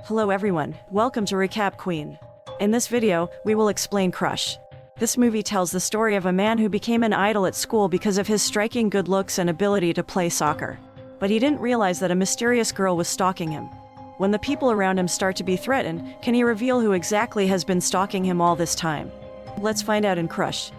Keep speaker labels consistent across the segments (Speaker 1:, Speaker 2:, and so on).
Speaker 1: Hello everyone, welcome to Recap Queen. In this video, we will explain Crush. This movie tells the story of a man who became an idol at school because of his striking good looks and ability to play soccer. But he didn't realize that a mysterious girl was stalking him. When the people around him start to be threatened, can he reveal who exactly has been stalking him all this time? Let's find out in Crush.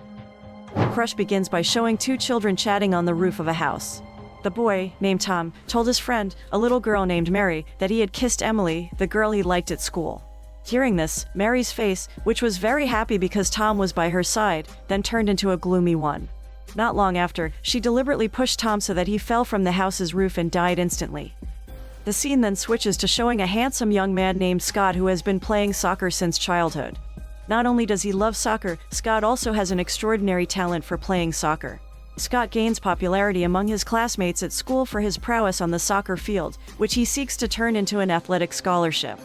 Speaker 1: Crush begins by showing two children chatting on the roof of a house. The boy, named Tom, told his friend, a little girl named Mary, that he had kissed Emily, the girl he liked at school. Hearing this, Mary's face, which was very happy because Tom was by her side, then turned into a gloomy one. Not long after, she deliberately pushed Tom so that he fell from the house's roof and died instantly. The scene then switches to showing a handsome young man named Scott who has been playing soccer since childhood. Not only does he love soccer, Scott also has an extraordinary talent for playing soccer. Scott gains popularity among his classmates at school for his prowess on the soccer field, which he seeks to turn into an athletic scholarship.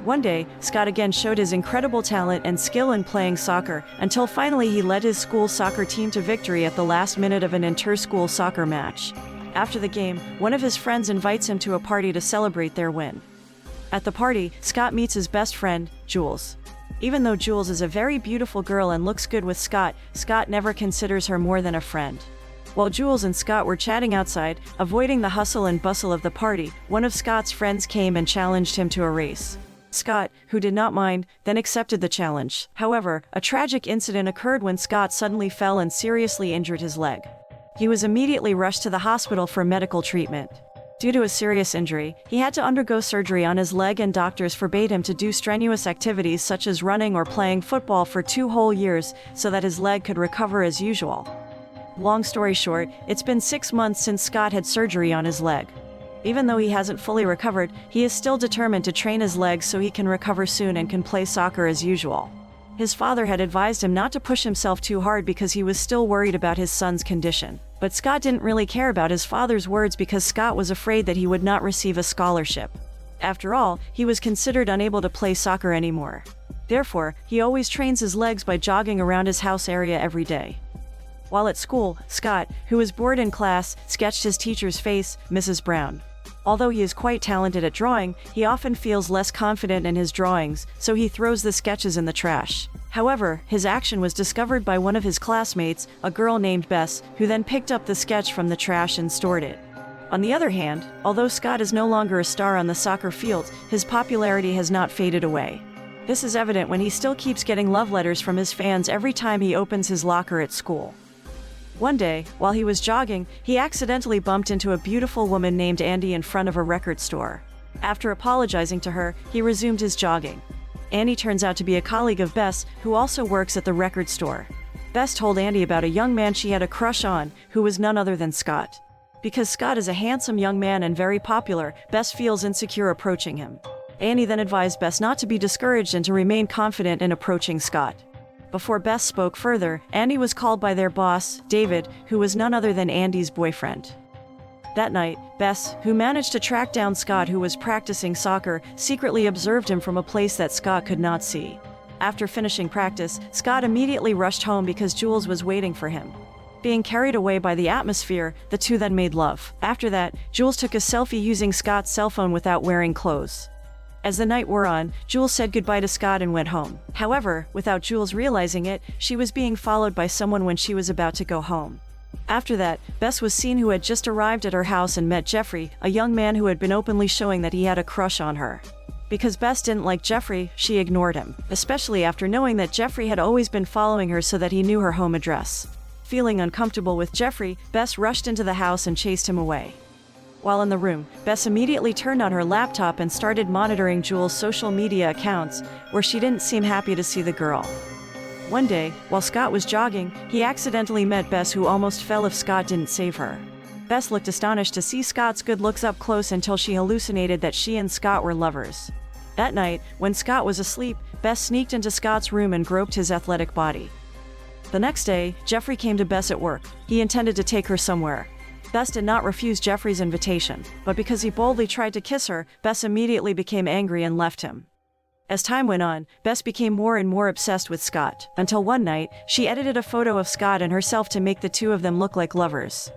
Speaker 1: One day, Scott again showed his incredible talent and skill in playing soccer, until finally he led his school soccer team to victory at the last minute of an inter-school soccer match. After the game, one of his friends invites him to a party to celebrate their win. At the party, Scott meets his best friend, Jules. Even though Jules is a very beautiful girl and looks good with Scott, Scott never considers her more than a friend. While Jules and Scott were chatting outside, avoiding the hustle and bustle of the party, one of Scott's friends came and challenged him to a race. Scott, who did not mind, then accepted the challenge. However, a tragic incident occurred when Scott suddenly fell and seriously injured his leg. He was immediately rushed to the hospital for medical treatment. Due to a serious injury, he had to undergo surgery on his leg and doctors forbade him to do strenuous activities such as running or playing football for 2 whole years so that his leg could recover as usual. Long story short, it's been 6 months since Scott had surgery on his leg. Even though he hasn't fully recovered, he is still determined to train his legs so he can recover soon and can play soccer as usual. His father had advised him not to push himself too hard because he was still worried about his son's condition. But Scott didn't really care about his father's words because Scott was afraid that he would not receive a scholarship. After all, he was considered unable to play soccer anymore. Therefore, he always trains his legs by jogging around his house area every day. While at school, Scott, who was bored in class, sketched his teacher's face, Mrs. Brown. Although he is quite talented at drawing, he often feels less confident in his drawings, so he throws the sketches in the trash. However, his action was discovered by one of his classmates, a girl named Bess, who then picked up the sketch from the trash and stored it. On the other hand, although Scott is no longer a star on the soccer field, his popularity has not faded away. This is evident when he still keeps getting love letters from his fans every time he opens his locker at school. One day, while he was jogging, he accidentally bumped into a beautiful woman named Andie in front of a record store. After apologizing to her, he resumed his jogging. Andie turns out to be a colleague of Bess, who also works at the record store. Bess told Andie about a young man she had a crush on, who was none other than Scott. Because Scott is a handsome young man and very popular, Bess feels insecure approaching him. Andie then advised Bess not to be discouraged and to remain confident in approaching Scott. Before Bess spoke further, Andie was called by their boss, David, who was none other than Andie's boyfriend. That night, Bess, who managed to track down Scott who was practicing soccer, secretly observed him from a place that Scott could not see. After finishing practice, Scott immediately rushed home because Jules was waiting for him. Being carried away by the atmosphere, the two then made love. After that, Jules took a selfie using Scott's cell phone without wearing clothes. As the night wore on, Jules said goodbye to Scott and went home. However, without Jules realizing it, she was being followed by someone when she was about to go home. After that, Bess was seen who had just arrived at her house and met Jeffrey, a young man who had been openly showing that he had a crush on her. Because Bess didn't like Jeffrey, she ignored him, especially after knowing that Jeffrey had always been following her so that he knew her home address. Feeling uncomfortable with Jeffrey, Bess rushed into the house and chased him away. While in the room, Bess immediately turned on her laptop and started monitoring Jules' social media accounts, where she didn't seem happy to see the girl. One day, while Scott was jogging, he accidentally met Bess, who almost fell if Scott didn't save her. Bess looked astonished to see Scott's good looks up close until she hallucinated that she and Scott were lovers. That night, when Scott was asleep, Bess sneaked into Scott's room and groped his athletic body. The next day, Jeffrey came to Bess at work. He intended to take her somewhere. Bess did not refuse Jeffrey's invitation, but because he boldly tried to kiss her, Bess immediately became angry and left him. As time went on, Bess became more and more obsessed with Scott, until one night, she edited a photo of Scott and herself to make the two of them look like lovers.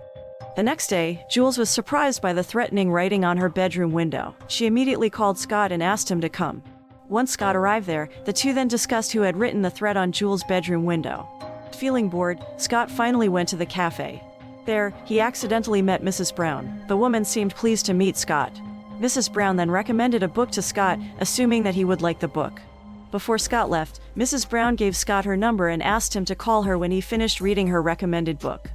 Speaker 1: The next day, Jules was surprised by the threatening writing on her bedroom window. She immediately called Scott and asked him to come. Once Scott arrived there, the two then discussed who had written the threat on Jules' bedroom window. Feeling bored, Scott finally went to the cafe. There, he accidentally met Mrs. Brown. The woman seemed pleased to meet Scott. Mrs. Brown then recommended a book to Scott, assuming that he would like the book. Before Scott left, Mrs. Brown gave Scott her number and asked him to call her when he finished reading her recommended book.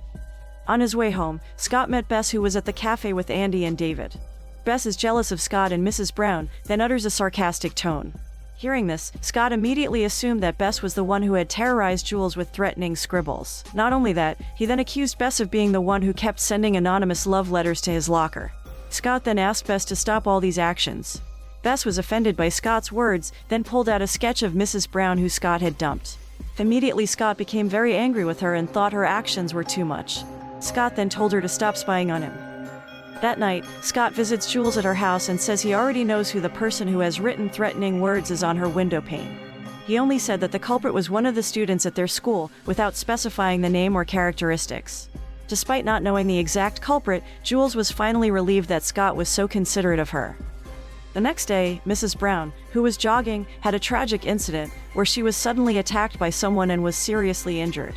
Speaker 1: On his way home, Scott met Bess, who was at the cafe with Andie and David. Bess is jealous of Scott and Mrs. Brown, then utters a sarcastic tone. Hearing this, Scott immediately assumed that Bess was the one who had terrorized Jules with threatening scribbles. Not only that, he then accused Bess of being the one who kept sending anonymous love letters to his locker. Scott then asked Bess to stop all these actions. Bess was offended by Scott's words, then pulled out a sketch of Mrs. Brown who Scott had dumped. Immediately, Scott became very angry with her and thought her actions were too much. Scott then told her to stop spying on him. That night, Scott visits Jules at her house and says he already knows who the person who has written threatening words is on her window pane. He only said that the culprit was one of the students at their school, without specifying the name or characteristics. Despite not knowing the exact culprit, Jules was finally relieved that Scott was so considerate of her. The next day, Mrs. Brown, who was jogging, had a tragic incident where she was suddenly attacked by someone and was seriously injured.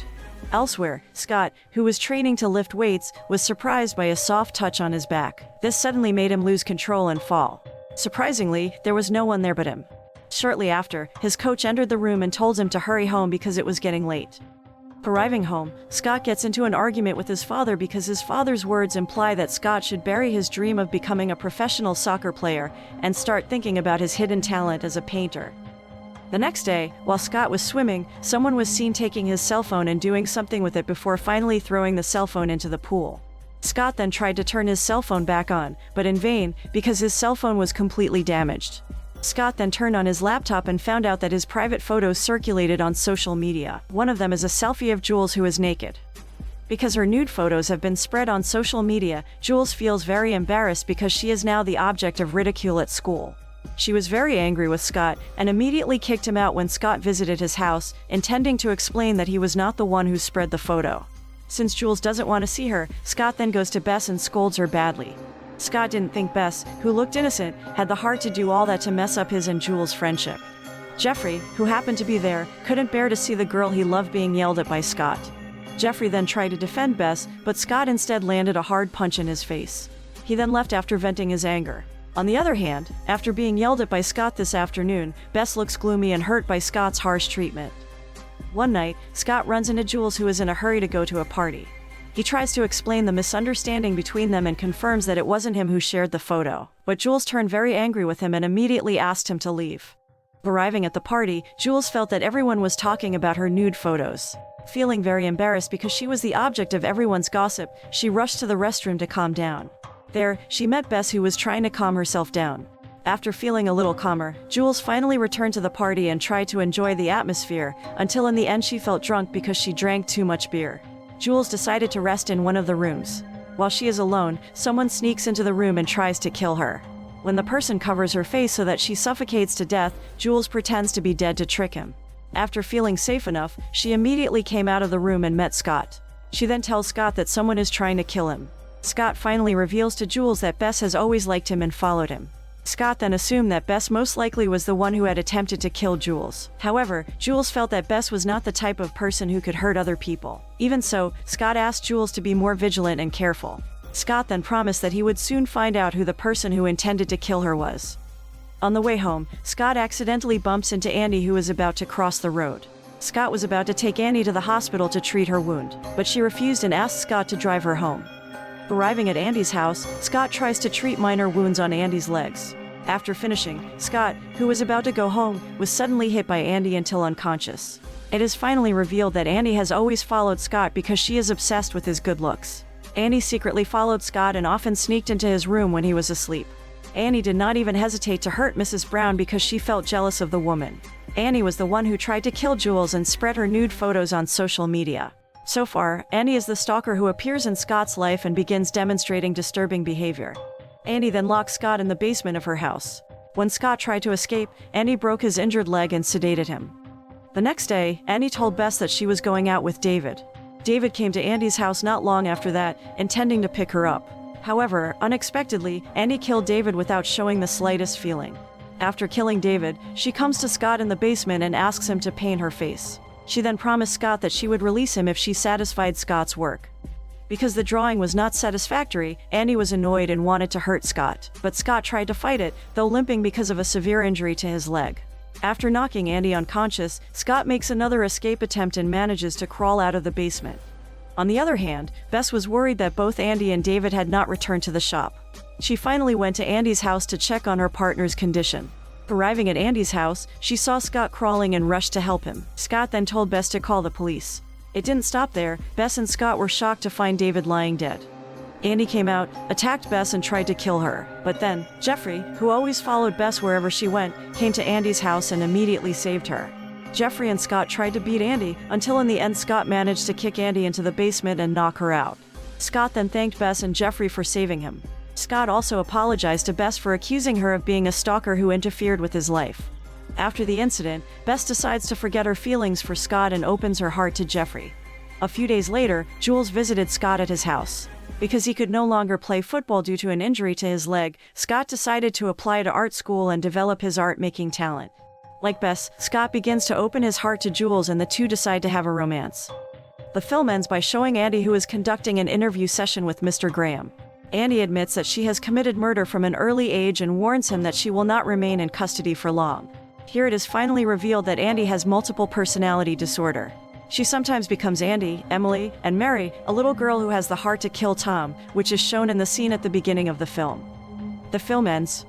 Speaker 1: Elsewhere, Scott, who was training to lift weights, was surprised by a soft touch on his back. This suddenly made him lose control and fall. Surprisingly, there was no one there but him. Shortly after, his coach entered the room and told him to hurry home because it was getting late. Arriving home, Scott gets into an argument with his father because his father's words imply that Scott should bury his dream of becoming a professional soccer player and start thinking about his hidden talent as a painter. The next day, while Scott was swimming, someone was seen taking his cell phone and doing something with it before finally throwing the cell phone into the pool. Scott then tried to turn his cell phone back on, but in vain, because his cell phone was completely damaged. Scott then turned on his laptop and found out that his private photos circulated on social media. One of them is a selfie of Jules who is naked. Because her nude photos have been spread on social media, Jules feels very embarrassed because she is now the object of ridicule at school. She was very angry with Scott and immediately kicked him out when Scott visited his house, intending to explain that he was not the one who spread the photo. Since Jules doesn't want to see her, Scott then goes to Bess and scolds her badly. Scott didn't think Bess, who looked innocent, had the heart to do all that to mess up his and Jules' friendship. Jeffrey, who happened to be there, couldn't bear to see the girl he loved being yelled at by Scott. Jeffrey then tried to defend Bess, but Scott instead landed a hard punch in his face. He then left after venting his anger. On the other hand, after being yelled at by Scott this afternoon, Bess looks gloomy and hurt by Scott's harsh treatment. One night, Scott runs into Jules, who is in a hurry to go to a party. He tries to explain the misunderstanding between them and confirms that it wasn't him who shared the photo, but Jules turned very angry with him and immediately asked him to leave. Arriving at the party, Jules felt that everyone was talking about her nude photos. Feeling very embarrassed because she was the object of everyone's gossip, she rushed to the restroom to calm down. There, she met Bess, who was trying to calm herself down. After feeling a little calmer, Jules finally returned to the party and tried to enjoy the atmosphere, until in the end she felt drunk because she drank too much beer. Jules decided to rest in one of the rooms. While she is alone, someone sneaks into the room and tries to kill her. When the person covers her face so that she suffocates to death, Jules pretends to be dead to trick him. After feeling safe enough, she immediately came out of the room and met Scott. She then tells Scott that someone is trying to kill him. Scott finally reveals to Jules that Bess has always liked him and followed him. Scott then assumed that Bess most likely was the one who had attempted to kill Jules. However, Jules felt that Bess was not the type of person who could hurt other people. Even so, Scott asked Jules to be more vigilant and careful. Scott then promised that he would soon find out who the person who intended to kill her was. On the way home, Scott accidentally bumps into Andie, who is about to cross the road. Scott was about to take Andie to the hospital to treat her wound, but she refused and asked Scott to drive her home. Arriving at Andie's house, Scott tries to treat minor wounds on Andie's legs. After finishing, Scott, who was about to go home, was suddenly hit by Andie until unconscious. It is finally revealed that Andie has always followed Scott because she is obsessed with his good looks. Andie secretly followed Scott and often sneaked into his room when he was asleep. Andie did not even hesitate to hurt Mrs. Brown because she felt jealous of the woman. Andie was the one who tried to kill Jules and spread her nude photos on social media. So far, Andie is the stalker who appears in Scott's life and begins demonstrating disturbing behavior. Andie then locks Scott in the basement of her house. When Scott tried to escape, Andie broke his injured leg and sedated him. The next day, Andie told Bess that she was going out with David. David came to Andie's house not long after that, intending to pick her up. However, unexpectedly, Andie killed David without showing the slightest feeling. After killing David, she comes to Scott in the basement and asks him to paint her face. She then promised Scott that she would release him if she satisfied Scott's work. Because the drawing was not satisfactory, Andie was annoyed and wanted to hurt Scott, but Scott tried to fight it, though limping because of a severe injury to his leg. After knocking Andie unconscious, Scott makes another escape attempt and manages to crawl out of the basement. On the other hand, Bess was worried that both Andie and David had not returned to the shop. She finally went to Andie's house to check on her partner's condition. Arriving at Andie's house, she saw Scott crawling and rushed to help him. Scott then told Bess to call the police. It didn't stop there. Bess and Scott were shocked to find David lying dead. Andie came out, attacked Bess and tried to kill her. But then, Jeffrey, who always followed Bess wherever she went, came to Andie's house and immediately saved her. Jeffrey and Scott tried to beat Andie, until in the end Scott managed to kick Andie into the basement and knock her out. Scott then thanked Bess and Jeffrey for saving him. Scott also apologized to Bess for accusing her of being a stalker who interfered with his life. After the incident, Bess decides to forget her feelings for Scott and opens her heart to Jeffrey. A few days later, Jules visited Scott at his house. Because he could no longer play football due to an injury to his leg, Scott decided to apply to art school and develop his art-making talent. Like Bess, Scott begins to open his heart to Jules and the two decide to have a romance. The film ends by showing Andie who is conducting an interview session with Mr. Graham. Andie admits that she has committed murder from an early age and warns him that she will not remain in custody for long. Here it is finally revealed that Andie has multiple personality disorder. She sometimes becomes Andie, Emily, and Mary, a little girl who has the heart to kill Tom, which is shown in the scene at the beginning of the film. The film ends.